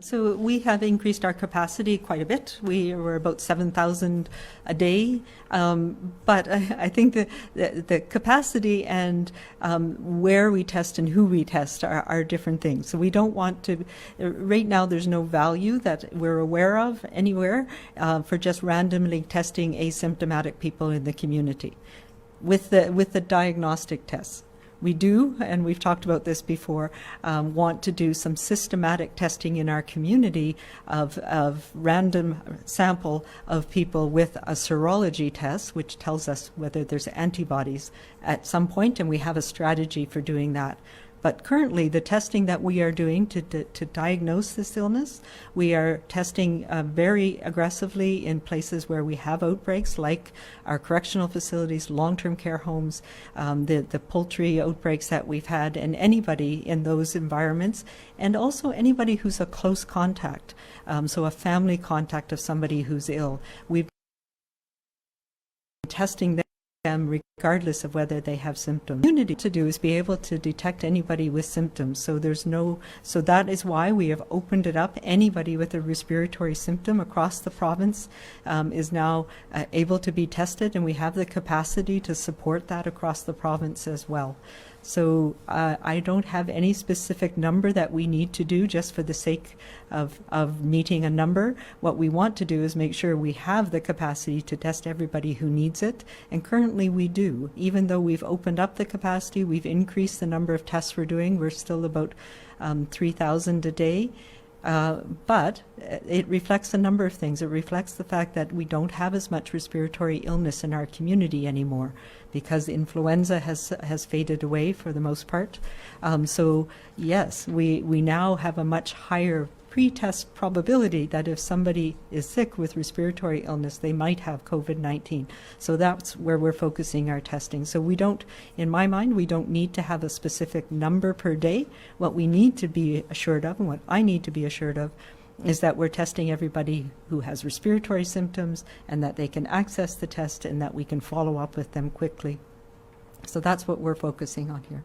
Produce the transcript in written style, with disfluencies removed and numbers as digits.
So we have increased our capacity quite a bit. We were about 7,000 a day, but I think the capacity and where we test and who we test are different things. So we don't want to, right now there's no value that we're aware of anywhere for just randomly testing asymptomatic people in the community with the diagnostic tests. We do, and we've talked about this before, want to do some systematic testing in our community of random sample of people with a serology test, which tells us whether there's antibodies at some point, and we have a strategy for doing that. But currently, the testing that we are doing to diagnose this illness, we are testing very aggressively in places where we have outbreaks, like our correctional facilities, long-term care homes, the poultry outbreaks that we've had, and anybody in those environments, and also anybody who's a close contact, so a family contact of somebody who's ill. We've been testing them regardless of whether they have symptoms. What we need to do is be able to detect anybody with symptoms. So that is why we have opened it up. Anybody with a respiratory symptom across the province is now able to be tested, and we have the capacity to support that across the province as well. So I don't have any specific number that we need to do just for the sake of meeting a number. What we want to do is make sure we have the capacity to test everybody who needs it, and currently we do. Even though we've opened up the capacity, we've increased the number of tests we're doing. We're still about 3,000 a day. But it reflects a number of things. It reflects the fact that we don't have as much respiratory illness in our community anymore because influenza has faded away for the most part. So yes, we now have a much higher pre-test probability that if somebody is sick with respiratory illness, they might have COVID-19. So that's where we're focusing our testing. So we don't, in my mind, we don't need to have a specific number per day. What we need to be assured of, and what I need to be assured of, is that we're testing everybody who has respiratory symptoms and that they can access the test and that we can follow up with them quickly. So that's what we're focusing on here.